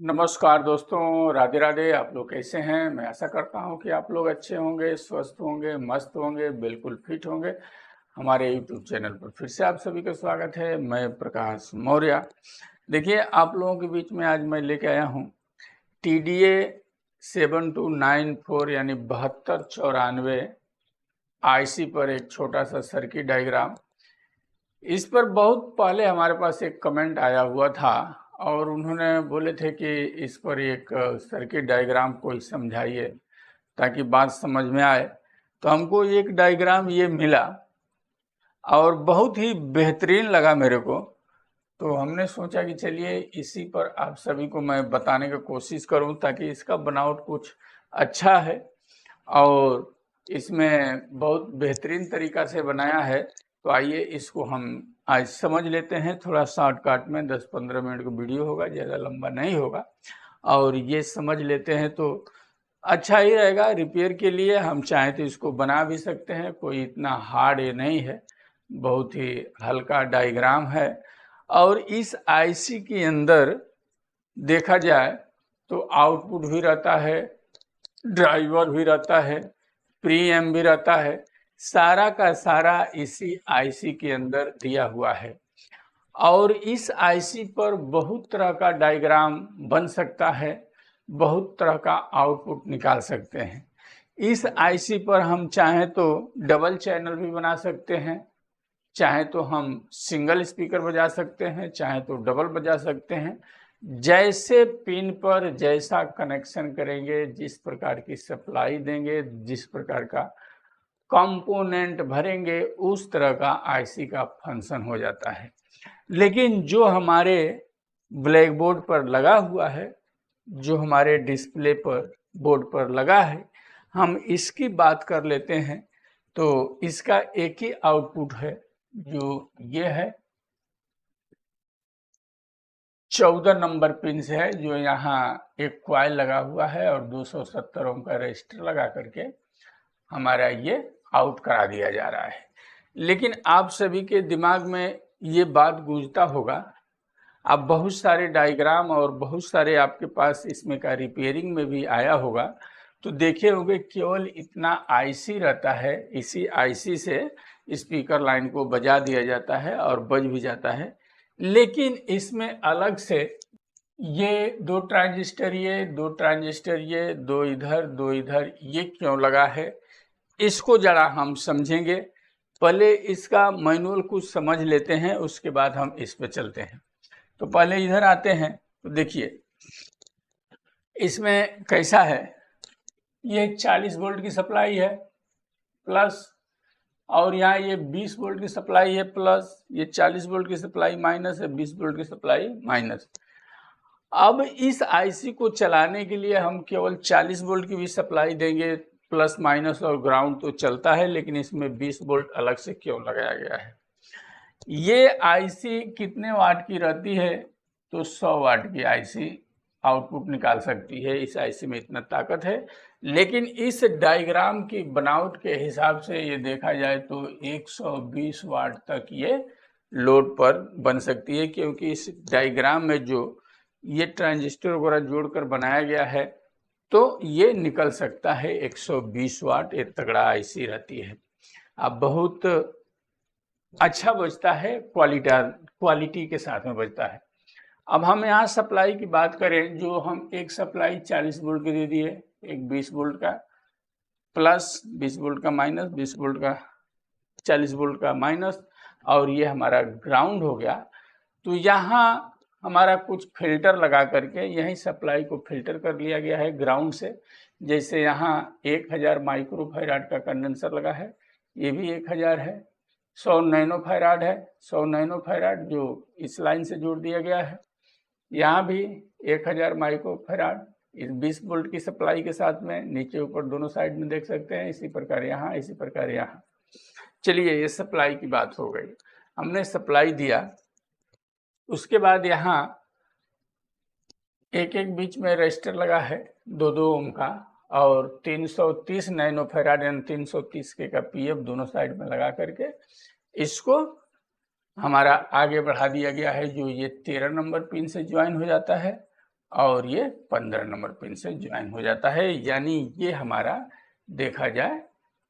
नमस्कार दोस्तों, राधे राधे। आप लोग कैसे हैं? मैं आशा करता हूं कि आप लोग अच्छे होंगे, स्वस्थ होंगे, मस्त होंगे, बिल्कुल फिट होंगे। हमारे YouTube चैनल पर फिर से आप सभी का स्वागत है। मैं प्रकाश मौर्य। देखिए, आप लोगों के बीच में आज मैं लेके आया हूं TDA 7294 यानी 7294 IC पर एक छोटा सा सर्किट डायग्राम। इस पर बहुत पहले हमारे पास एक कमेंट आया हुआ था और उन्होंने बोले थे कि इस पर एक सर्किट डायग्राम कोई समझाइए ताकि बात समझ में आए। तो हमको एक डायग्राम ये मिला और बहुत ही बेहतरीन लगा मेरे को। तो हमने सोचा कि चलिए इसी पर आप सभी को मैं बताने की कोशिश करूं ताकि इसका बनावट कुछ अच्छा है और इसमें बहुत बेहतरीन तरीका से बनाया है। तो आइए इसको हम आज समझ लेते हैं। थोड़ा शॉर्टकट में 10-15 मिनट का वीडियो होगा, ज़्यादा लंबा नहीं होगा। और ये समझ लेते हैं तो अच्छा ही रहेगा। रिपेयर के लिए हम चाहें तो इसको बना भी सकते हैं, कोई इतना हार्ड ये नहीं है, बहुत ही हल्का डायग्राम है। और इस आईसी के अंदर देखा जाए तो आउटपुट भी रहता है, ड्राइवर भी रहता है, प्रीएम भी रहता है। सारा का सारा इसी आईसी के अंदर दिया हुआ है और इस आईसी पर बहुत तरह का डायग्राम बन सकता है, बहुत तरह का आउटपुट निकाल सकते हैं। इस आईसी पर हम चाहें तो डबल चैनल भी बना सकते हैं, चाहे तो हम सिंगल स्पीकर बजा सकते हैं, चाहे तो डबल बजा सकते हैं। जैसे पिन पर जैसा कनेक्शन करेंगे, जिस प्रकार की सप्लाई देंगे, जिस प्रकार का कंपोनेंट भरेंगे, उस तरह का आईसी का फंक्शन हो जाता है। लेकिन जो हमारे ब्लैक बोर्ड पर लगा हुआ है, जो हमारे डिस्प्ले पर बोर्ड पर लगा है, हम इसकी बात कर लेते हैं। तो इसका एक ही आउटपुट है जो ये है, 14 नंबर पिन से है, जो यहाँ एक क्वाइल लगा हुआ है और 270 ओम का रजिस्टर लगा करके हमारा ये आउट करा दिया जा रहा है। लेकिन आप सभी के दिमाग में ये बात गूंजता होगा, आप बहुत सारे डायग्राम और बहुत सारे आपके पास इसमें का रिपेयरिंग में भी आया होगा, तो देखे होंगे केवल इतना आईसी रहता है, इसी आईसी से स्पीकर लाइन को बजा दिया जाता है और बज भी जाता है। लेकिन इसमें अलग से ये दो ट्रांजिस्टर, ये दो ट्रांजिस्टर, ये दो इधर दो इधर, ये क्यों लगा है, इसको जरा हम समझेंगे। पहले इसका मैनुअल कुछ समझ लेते हैं, उसके बाद हम इस पे चलते हैं। तो पहले इधर आते हैं तो देखिए इसमें कैसा है। ये 40 वोल्ट की सप्लाई है प्लस, और यहाँ ये 20 वोल्ट की सप्लाई है प्लस, ये 40 वोल्ट की सप्लाई माइनस है, 20 वोल्ट की सप्लाई माइनस। अब इस आईसी को चलाने के लिए हम केवल 40 वोल्ट की भी सप्लाई देंगे, प्लस माइनस और ग्राउंड तो चलता है, लेकिन इसमें 20 वोल्ट अलग से क्यों लगाया गया है। ये आईसी कितने वाट की रहती है? तो 100 वाट की आईसी आउटपुट निकाल सकती है। इस आईसी में इतना ताकत है। लेकिन इस डायग्राम की बनावट के हिसाब से ये देखा जाए तो 120 वाट तक ये लोड पर बन सकती है, क्योंकि इस डायग्राम में जो ये ट्रांजिस्टर वगैरह जोड़कर बनाया गया है, तो ये निकल सकता है 120 वाट। एक तगड़ा आईसी रहती है। अब बहुत अच्छा बजता है, क्वालिटी के साथ में बजता है। अब हम यहाँ सप्लाई की बात करें, जो हम एक सप्लाई 40 वोल्ट की दे दिए, एक 20 वोल्ट का प्लस, 20 वोल्ट का माइनस, 20 वोल्ट का 40 वोल्ट का माइनस, और ये हमारा ग्राउंड हो गया। तो यहाँ हमारा कुछ फिल्टर लगा करके यही सप्लाई को फिल्टर कर लिया गया है ग्राउंड से। जैसे यहाँ 1000 माइक्रोफैराड का कंडेंसर लगा है, ये भी 1000 है। 100 नैनो फैराड है, 100 नैनो फैराड जो इस लाइन से जोड़ दिया गया है। यहाँ भी 1000 माइक्रोफैराड इस 20 वोल्ट की सप्लाई के साथ में, नीचे ऊपर दोनों साइड में देख सकते हैं। इसी प्रकार यहाँ, इसी प्रकार यहाँ। चलिए, ये सप्लाई की बात हो गई, हमने सप्लाई दिया। उसके बाद यहाँ एक एक बीच में रजिस्टर लगा है 2-2 ओम का, और 330 नैनो फैराड यानी 330 के का पीएफ दोनों साइड में लगा करके इसको हमारा आगे बढ़ा दिया गया है, जो ये 13 नंबर पिन से ज्वाइन हो जाता है। और ये 15 नंबर पिन से ज्वाइन हो जाता है। यानी ये हमारा देखा जाए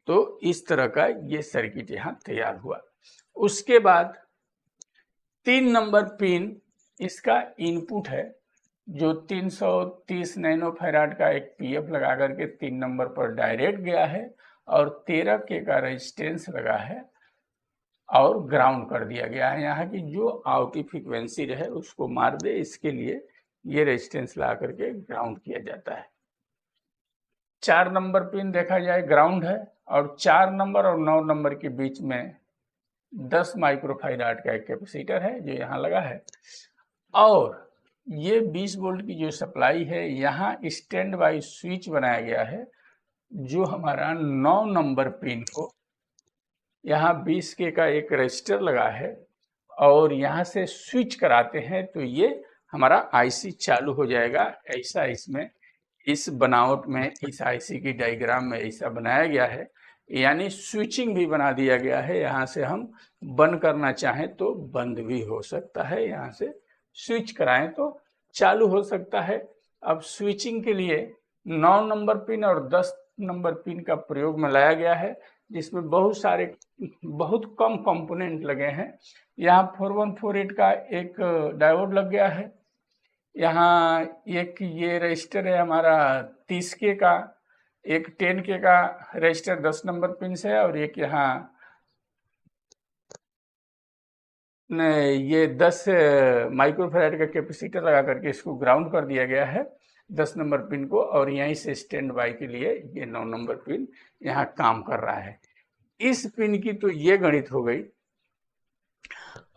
तो इस तरह का ये सर्किट यहाँ तैयार हुआ। उसके बाद 3 नंबर पिन इसका इनपुट है, जो 330 नैनो फैराड का एक पीएफ लगा करके 3 नंबर पर डायरेक्ट गया है और 13 के का रेजिस्टेंस लगा है और ग्राउंड कर दिया गया है। यहाँ की जो आउट फ्रीक्वेंसी रहे उसको मार दे, इसके लिए ये रेजिस्टेंस ला करके ग्राउंड किया जाता है। 4 नंबर पिन देखा जाए ग्राउंड है और 4 नंबर और 9 नंबर के बीच में 10 माइक्रोफैराड का एक कैपेसिटर है जो यहाँ लगा है और ये 20 वोल्ट की जो सप्लाई है, यहाँ स्टैंड बाई स्विच बनाया गया है जो हमारा 9 नंबर पिन को यहाँ 20 के का एक रजिस्टर लगा है और यहाँ से स्विच कराते हैं तो ये हमारा आईसी चालू हो जाएगा। ऐसा इसमें इस बनावट में इस आईसी की डायग्राम में ऐसा बनाया गया है, यानी स्विचिंग भी बना दिया गया है। यहाँ से हम बंद करना चाहें तो बंद भी हो सकता है, यहाँ से स्विच कराएं तो चालू हो सकता है। अब स्विचिंग के लिए 9 नंबर पिन और 10 नंबर पिन का प्रयोग में लाया गया है, जिसमें बहुत कम कंपोनेंट लगे हैं। यहाँ 4148 का एक डायोड लग गया है, यहाँ एक ये रजिस्टर है हमारा 30 के का, एक 10 के का रजिस्टर 10 नंबर पिन से है और एक यहाँ ये 10 माइक्रोफैराड का कैपेसिटर लगा करके इसको ग्राउंड कर दिया गया है 10 नंबर पिन को और यहीं से स्टैंड बाई के लिए ये 9 नंबर पिन यहाँ काम कर रहा है। इस पिन की तो ये गणित हो गई।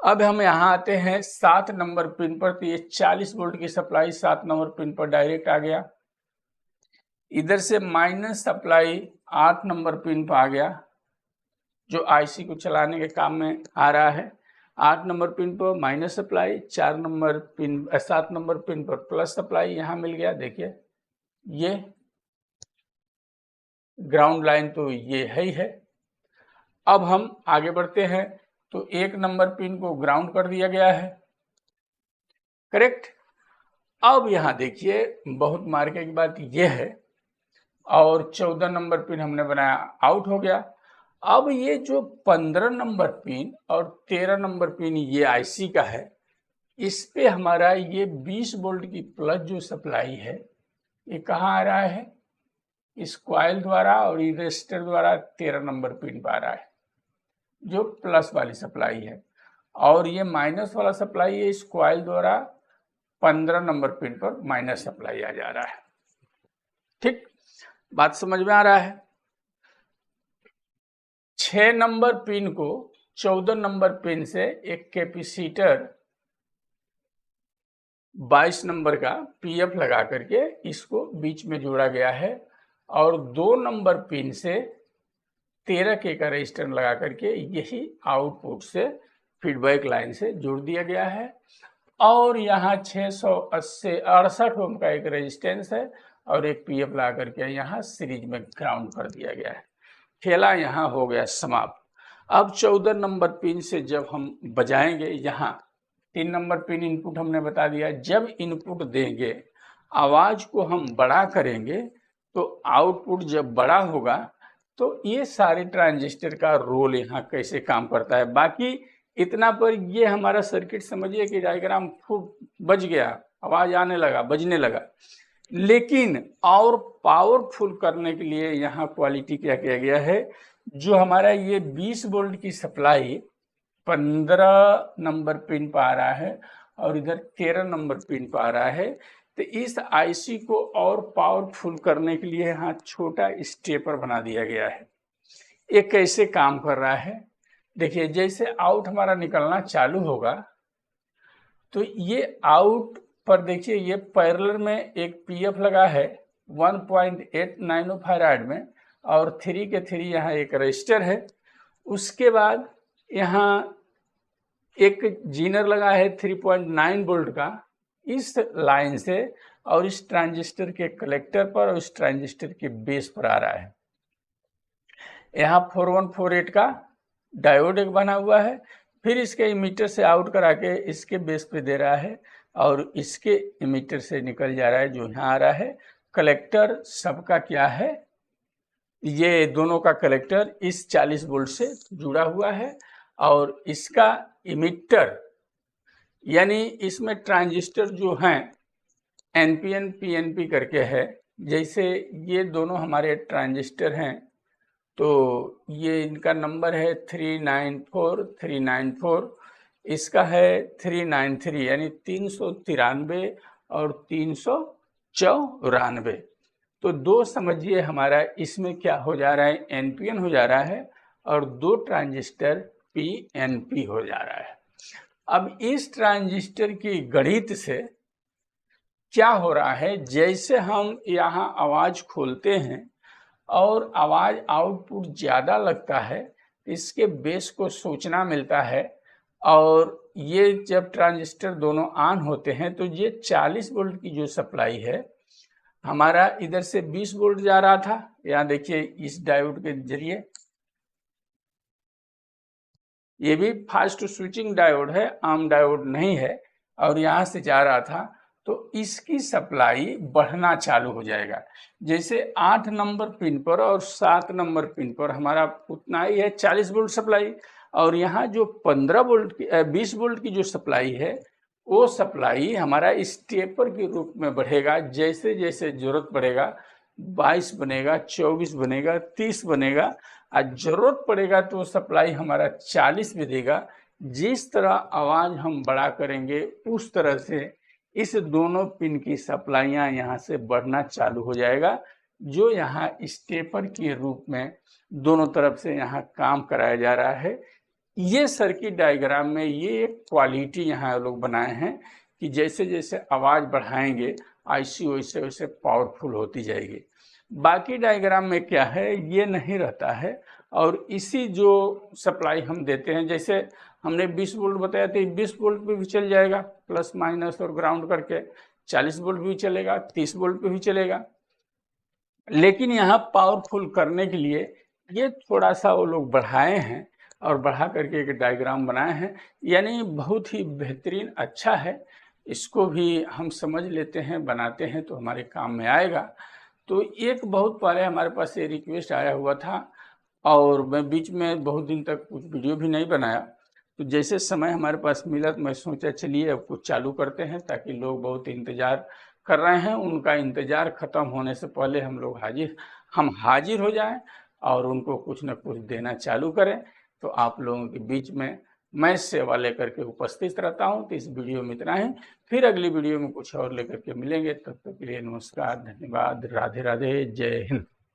अब हम यहाँ आते हैं 7 नंबर पिन पर, तो ये 40 वोल्ट की सप्लाई 7 नंबर पिन पर डायरेक्ट आ गया। इधर से माइनस सप्लाई 8 नंबर पिन पर आ गया जो आईसी को चलाने के काम में आ रहा है। 8 नंबर पिन पर माइनस सप्लाई, 7 नंबर पिन पर प्लस सप्लाई यहाँ मिल गया। देखिए ये ग्राउंड लाइन तो ये है ही है। अब हम आगे बढ़ते हैं तो 1 नंबर पिन को ग्राउंड कर दिया गया है, करेक्ट। अब यहाँ देखिए बहुत मार्के की बात ये है और 14 नंबर पिन हमने बनाया, आउट हो गया। अब ये जो 15 नंबर पिन और 13 नंबर पिन ये आईसी का है, इस पे हमारा ये 20 वोल्ट की प्लस जो सप्लाई है ये कहाँ आ रहा है, इस कॉइल द्वारा और रजिस्टर द्वारा 13 नंबर पिन पर आ रहा है जो प्लस वाली सप्लाई है, और ये माइनस वाला सप्लाई है इस कॉइल द्वारा 15 नंबर पिन पर माइनस सप्लाई आ जा रहा है। ठीक, बात समझ में आ रहा है। 6 नंबर पिन को 14 नंबर पिन से एक कैपेसिटर 22 नंबर का पीएफ लगा करके इसको बीच में जोड़ा गया है और 2 नंबर पिन से 13 के का रजिस्टर लगा करके यही आउटपुट से फीडबैक लाइन से जोड़ दिया गया है और यहाँ 668 ओम का एक रेजिस्टेंस है और एक पीएफ लगा करके यहाँ सीरीज में ग्राउंड कर दिया गया है। खेला यहाँ हो गया समाप्त। अब 14 नंबर पिन से जब हम बजाएंगे, यहाँ 3 नंबर पिन इनपुट हमने बता दिया, जब इनपुट देंगे आवाज को हम बड़ा करेंगे तो आउटपुट जब बड़ा होगा तो ये सारे ट्रांजिस्टर का रोल यहाँ कैसे काम करता है। बाकी इतना पर ये हमारा सर्किट समझिए कि डायग्राम खूब बज गया, आवाज आने लगा, बजने लगा। लेकिन और पावरफुल करने के लिए यहाँ क्वालिटी क्या किया गया है, जो हमारा ये 20 वोल्ट की सप्लाई 15 नंबर पिन पर आ रहा है और इधर 13 नंबर पिन पर आ रहा है, तो इस आईसी को और पावरफुल करने के लिए यहाँ छोटा स्टेपर बना दिया गया है। ये कैसे काम कर रहा है देखिए, जैसे आउट हमारा निकलना चालू होगा तो ये आउट पर देखिए ये पैरेलल में एक पीएफ लगा है 1.8 नैनो फैराड में और 3 के 3 यहाँ एक रजिस्टर है। उसके बाद यहाँ एक जीनर लगा है 3.9 वोल्ट का इस लाइन से और इस ट्रांजिस्टर के कलेक्टर पर और इस ट्रांजिस्टर के बेस पर आ रहा है। यहाँ 4148 का डायोड एक बना हुआ है, फिर इसके इमीटर से आउट करा के इसके बेस पे दे रहा है और इसके इमीटर से निकल जा रहा है जो यहाँ आ रहा है। कलेक्टर सबका क्या है, ये दोनों का कलेक्टर इस 40 वोल्ट से जुड़ा हुआ है और इसका इमीटर यानी इसमें ट्रांजिस्टर जो हैं एनपीएन पीएनपी करके है। जैसे ये दोनों हमारे ट्रांजिस्टर हैं तो ये इनका नंबर है 394 इसका है 393 यानी 393 और 394। तो दो समझिए हमारा इसमें क्या हो जा रहा है, एनपीएन हो जा रहा है और दो ट्रांजिस्टर पीएनपी हो जा रहा है। अब इस ट्रांजिस्टर की गणित से क्या हो रहा है, जैसे हम यहाँ आवाज खोलते हैं और आवाज आउटपुट ज्यादा लगता है, इसके बेस को सूचना मिलता है और ये जब ट्रांजिस्टर दोनों ऑन होते हैं तो ये 40 वोल्ट की जो सप्लाई है हमारा इधर से 20 वोल्ट जा रहा था। यहाँ देखिए इस डायोड के जरिए, ये भी फास्ट स्विचिंग डायोड है, आम डायोड नहीं है, और यहाँ से जा रहा था तो इसकी सप्लाई बढ़ना चालू हो जाएगा। जैसे 8 नंबर पिन पर और 7 नंबर पिन पर हमारा उतना ही है 40 वोल्ट सप्लाई, और यहाँ जो 15 वोल्ट की 20 वोल्ट की जो सप्लाई है वो सप्लाई हमारा स्टेपर के रूप में बढ़ेगा। जैसे जैसे जरूरत पड़ेगा 22 बनेगा, 24 बनेगा, 30 बनेगा, और जरूरत पड़ेगा तो सप्लाई हमारा 40 भी देगा। जिस तरह आवाज हम बड़ा करेंगे उस तरह से इस दोनों पिन की सप्लाइयाँ यहाँ से बढ़ना चालू हो जाएगा, जो यहाँ स्टेपर के रूप में दोनों तरफ से यहाँ काम कराया जा रहा है। ये सर्किट डायग्राम में ये एक क्वालिटी यहाँ लोग बनाए हैं कि जैसे जैसे आवाज बढ़ाएंगे आईसी वैसे वैसे पावरफुल होती जाएगी। बाकी डायग्राम में क्या है ये नहीं रहता है, और इसी जो सप्लाई हम देते हैं, जैसे हमने 20 वोल्ट बताया तो 20 वोल्ट पे भी चल जाएगा, प्लस माइनस और ग्राउंड करके 40 वोल्ट भी चलेगा, 30 वोल्ट पे भी चलेगा। लेकिन यहाँ पावरफुल करने के लिए ये थोड़ा सा वो लोग बढ़ाए हैं और बढ़ा करके एक डायग्राम बनाए हैं, यानी बहुत ही बेहतरीन अच्छा है। इसको भी हम समझ लेते हैं, बनाते हैं तो हमारे काम में आएगा। तो एक बहुत पहले हमारे पास ये रिक्वेस्ट आया हुआ था और मैं बीच में बहुत दिन तक कुछ वीडियो भी नहीं बनाया, तो जैसे समय हमारे पास मिला तो मैं सोचा चलिए अब कुछ चालू करते हैं, ताकि लोग बहुत इंतज़ार कर रहे हैं, उनका इंतज़ार ख़त्म होने से पहले हम लोग हाजिर हो जाएं और उनको कुछ न कुछ देना चालू करें। तो आप लोगों के बीच में मैं सेवा लेकर के उपस्थित रहता हूं। तो इस वीडियो में इतना ही, फिर अगली वीडियो में कुछ और लेकर के मिलेंगे। तब तक के लिए नमस्कार, धन्यवाद, राधे राधे, जय हिंद।